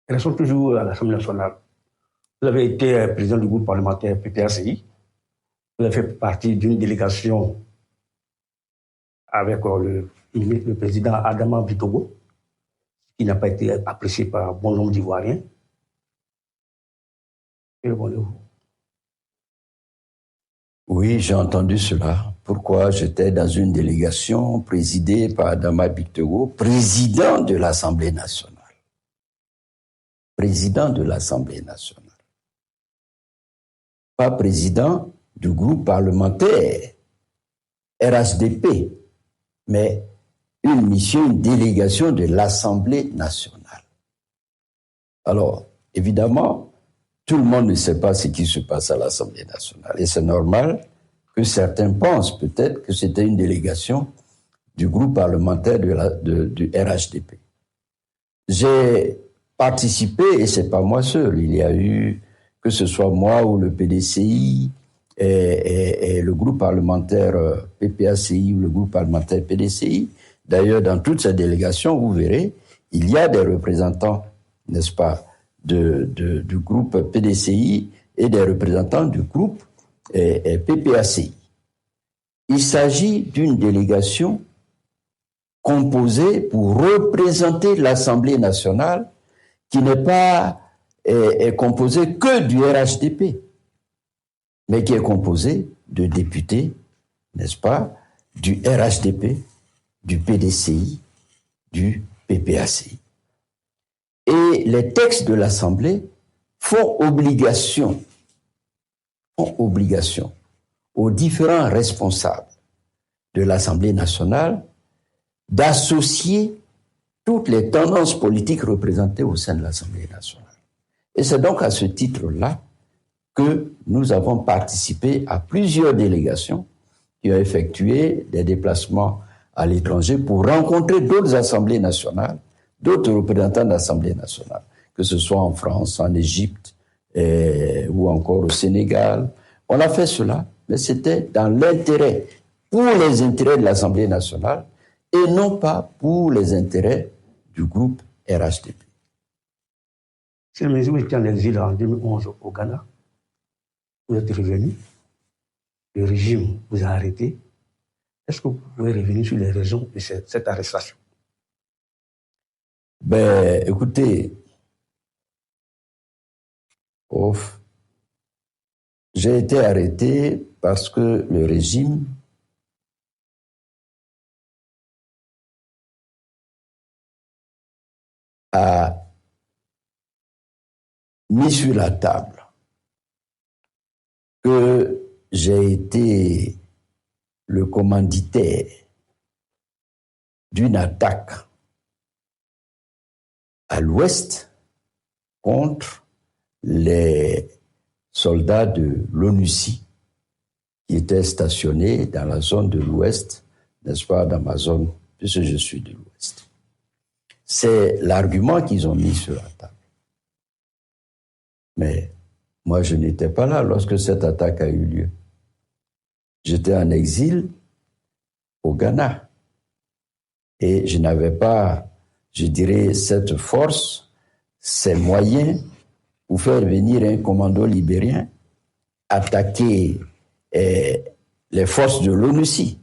Restons toujours à l'Assemblée nationale. Vous avez été président du groupe parlementaire PPACI. Vous avez fait partie d'une délégation avec le président Adama Bitogo, qui n'a pas été apprécié par bon nombre d'Ivoiriens. Oui, j'ai entendu cela. Pourquoi j'étais dans une délégation présidée par Adama Bitogo, président de l'Assemblée nationale. Président de l'Assemblée nationale. Pas président du groupe parlementaire RHDP, mais une mission, une délégation de l'Assemblée nationale. Alors, évidemment, tout le monde ne sait pas ce qui se passe à l'Assemblée nationale. Et c'est normal que certains pensent peut-être que c'était une délégation du groupe parlementaire du RHDP. J'ai participé, et c'est pas moi seul, il y a eu, que ce soit moi ou le PDCI, et le groupe parlementaire PPACI ou le groupe parlementaire PDCI. D'ailleurs, dans toutes ces délégations, vous verrez, il y a des représentants, n'est-ce pas, du groupe PDCI et des représentants du groupe PPACI. Il s'agit d'une délégation composée pour représenter l'Assemblée nationale qui n'est pas composée que du RHDP, mais qui est composée de députés, n'est-ce pas, du RHDP, du PDCI, du PPACI. Et les textes de l'Assemblée font obligation aux différents responsables de l'Assemblée nationale d'associer toutes les tendances politiques représentées au sein de l'Assemblée nationale. Et c'est donc à ce titre-là que nous avons participé à plusieurs délégations qui ont effectué des déplacements à l'étranger pour rencontrer d'autres assemblées nationales, d'autres représentants de l'Assemblée nationale, que ce soit en France, en Égypte ou encore au Sénégal. On a fait cela, mais c'était dans l'intérêt, pour les intérêts de l'Assemblée nationale et non pas pour les intérêts du groupe RHDP. C'est le ministre, vous étiez en exil en 2011 au Ghana. Vous êtes revenu. Le régime vous a arrêté. Est-ce que vous pouvez revenir sur les raisons de cette arrestation? Ben, écoutez, j'ai été arrêté parce que le régime a mis sur la table que j'ai été le commanditaire d'une attaque à l'ouest contre les soldats de l'ONUCI qui étaient stationnés dans la zone de l'ouest, n'est-ce pas, dans ma zone, puisque je suis de l'ouest. C'est l'argument qu'ils ont mis sur la table. Mais moi, je n'étais pas là lorsque cette attaque a eu lieu. J'étais en exil au Ghana et je n'avais pas, je dirais, cette force, ces moyens pour faire venir un commando libérien attaquer les forces de l'ONUCI.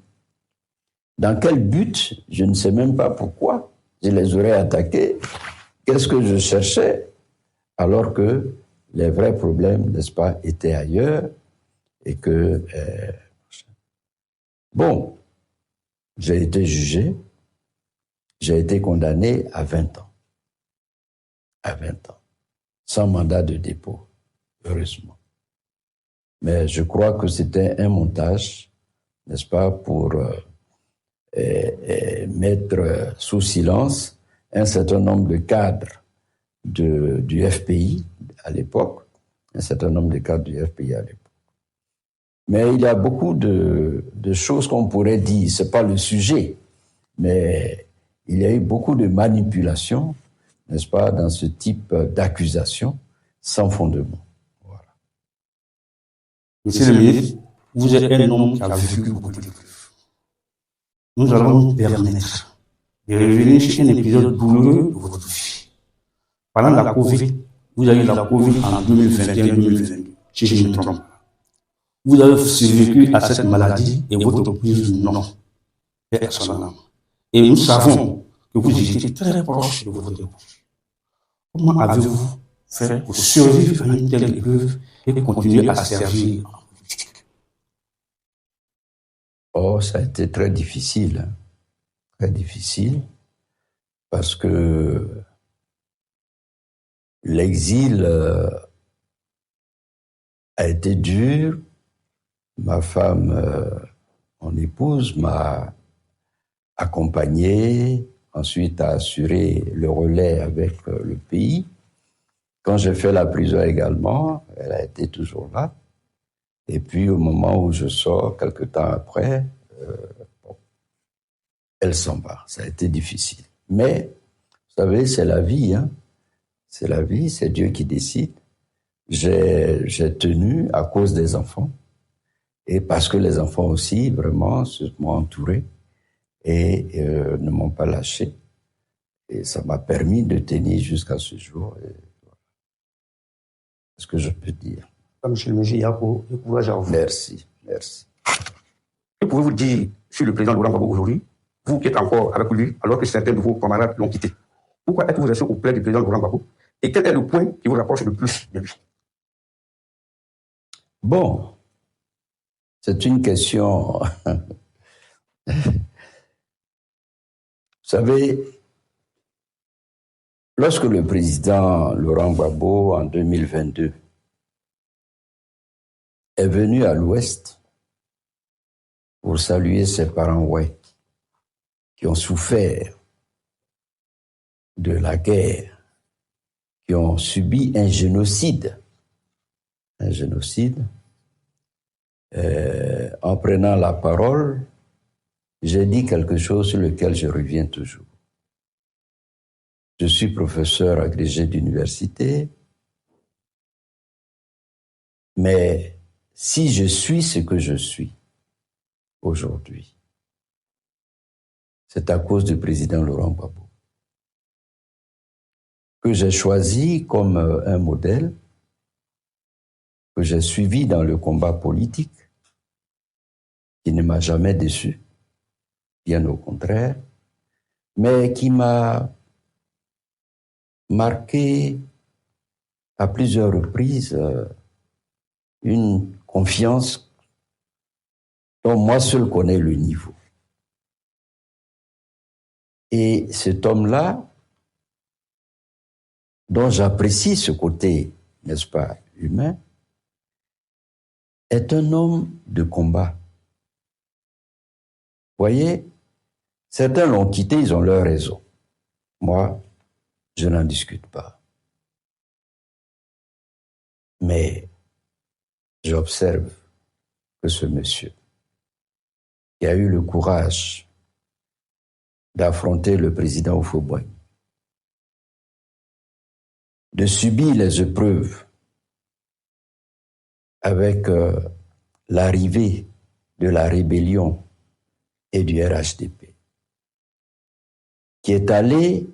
Dans quel but? Je ne sais même pas pourquoi je les aurais attaqués. Qu'est-ce que je cherchais? Alors que les vrais problèmes, n'est-ce pas, étaient ailleurs et que... Bon, j'ai été jugé, j'ai été condamné à 20 ans. À 20 ans. Sans mandat de dépôt, heureusement. Mais je crois que c'était un montage, n'est-ce pas, pour mettre sous silence un certain nombre de cadres du FPI à l'époque, un certain nombre de cadres du FPI à l'époque. Mais il y a beaucoup de choses qu'on pourrait dire, c'est pas le sujet, mais il y a eu beaucoup de manipulations, n'est-ce pas, dans ce type d'accusation sans fondement. Voilà. Monsieur le ministre, vous êtes un homme qui a vécu beaucoup de preuves. Nous allons nous permettre de revenir sur un épisode douloureux de votre vie. Pendant la Covid, vous avez eu la Covid en 2021-2022, si je ne me trompe pas. Vous avez survécu à cette maladie et votre épouse non, personnellement. Et nous savons que vous étiez très proche de votre épouse. Comment avez-vous fait pour survivre à une telle épreuve et continuer à servir en politique? Oh, ça a été très difficile. Hein. Très difficile. Parce que l'exil a été dur. Ma femme, mon épouse, m'a accompagné, ensuite a assuré le relais avec le pays. Quand j'ai fait la prison également, elle a été toujours là. Et puis au moment où je sors, quelque temps après, elle s'en va. Ça a été difficile. Mais, vous savez, c'est la vie. Hein? C'est la vie, c'est Dieu qui décide. J'ai tenu à cause des enfants. Et parce que les enfants aussi, vraiment, m'ont entouré et ne m'ont pas lâché. Et ça m'a permis de tenir jusqu'à ce jour. Et voilà. C'est ce que je peux dire. Monsieur le Messie, et courage à vous. Merci, merci. Que pouvez-vous dire sur le président Laurent Gbagbo aujourd'hui, vous qui êtes encore avec lui, alors que certains de vos camarades l'ont quitté? Pourquoi êtes-vous resté auprès du président Laurent Gbagbo? Et quel est le point qui vous rapproche le plus de lui? Bon, c'est une question. Vous savez, lorsque le président Laurent Gbagbo, en 2022, est venu à l'Ouest pour saluer ses parents ouai, qui ont souffert de la guerre, qui ont subi un génocide. En prenant la parole, j'ai dit quelque chose sur lequel je reviens toujours. Je suis professeur agrégé d'université, mais si je suis ce que je suis aujourd'hui, c'est à cause du président Laurent Gbagbo, que j'ai choisi comme un modèle, que j'ai suivi dans le combat politique, qui ne m'a jamais déçu, bien au contraire, mais qui m'a marqué à plusieurs reprises une confiance dont moi seul connais le niveau. Et cet homme-là, dont j'apprécie ce côté, n'est-ce pas, humain, est un homme de combat. Vous voyez, certains l'ont quitté, ils ont leur raison. Moi, je n'en discute pas. Mais j'observe que ce monsieur, qui a eu le courage d'affronter le président Houphouët-Boigny, de subir les épreuves avec l'arrivée de la rébellion et du RHDP, qui est allé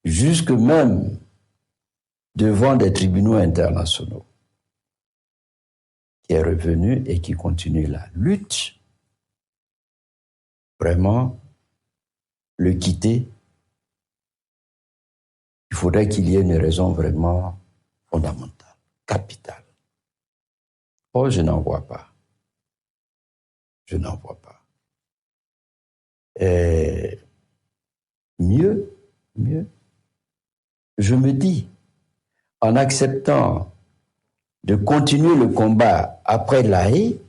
jusque même devant des tribunaux internationaux, qui est revenu et qui continue la lutte, vraiment, le quitter, il faudrait qu'il y ait une raison vraiment fondamentale, capitale. Oh, je n'en vois pas. Je n'en vois pas. Et mieux, je me dis, en acceptant de continuer le combat après La Haye,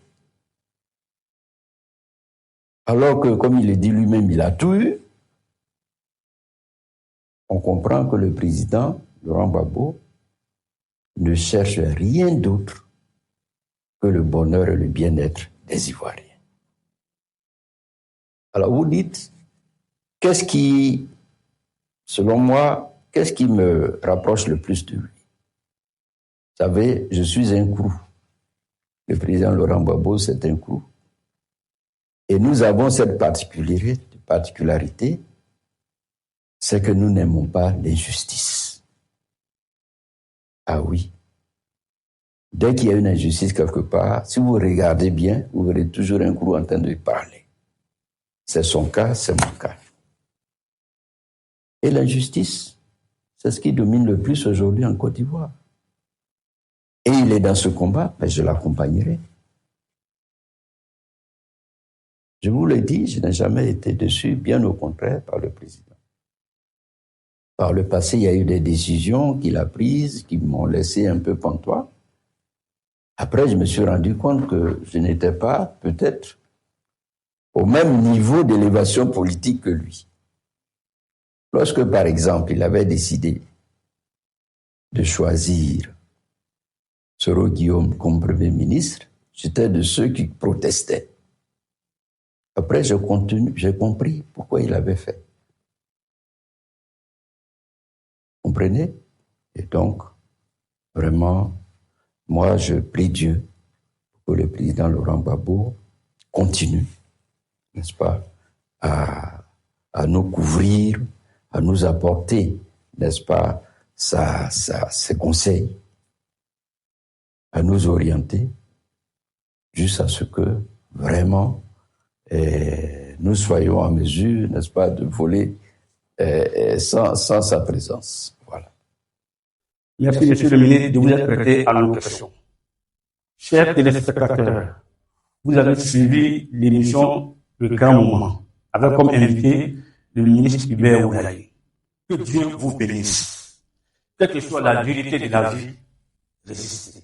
alors que, comme il le dit lui-même, il a tout eu, on comprend que le président Laurent Gbagbo ne cherche rien d'autre que le bonheur et le bien-être des Ivoiriens. Alors vous dites, qu'est-ce qui, selon moi, qu'est-ce qui me rapproche le plus de lui? Vous savez, je suis un crew. Le président Laurent Gbagbo, c'est un crew. Et nous avons cette particularité, c'est que nous n'aimons pas l'injustice. Ah oui. Dès qu'il y a une injustice quelque part, si vous regardez bien, vous verrez toujours un groupe en train de parler. C'est son cas, c'est mon cas. Et l'injustice, c'est ce qui domine le plus aujourd'hui en Côte d'Ivoire. Et il est dans ce combat, mais je l'accompagnerai. Je vous l'ai dit, je n'ai jamais été déçu, bien au contraire, par le président. Par le passé, il y a eu des décisions qu'il a prises qui m'ont laissé un peu pantois. Après, je me suis rendu compte que je n'étais pas, peut-être, au même niveau d'élévation politique que lui. Lorsque, par exemple, il avait décidé de choisir Soro Guillaume comme Premier ministre, j'étais de ceux qui protestaient. Après, j'ai compris pourquoi il avait fait. Vous comprenez? Et donc, vraiment, moi, je prie Dieu pour que le président Laurent Gbagbo continue, n'est-ce pas, à nous couvrir, à nous apporter, n'est-ce pas, ses conseils, à nous orienter, jusqu'à ce que vraiment nous soyons en mesure, n'est-ce pas, de voler sans sa présence. Voilà. Merci, Monsieur le ministre, de vous être prêté à nos questions. Chers téléspectateurs, vous avez suivi l'émission Le Grand Moment, avec comme invité le ministre Hubert Oulaye. Que Dieu vous bénisse. Quelle que soit la vérité de la vie, résistez.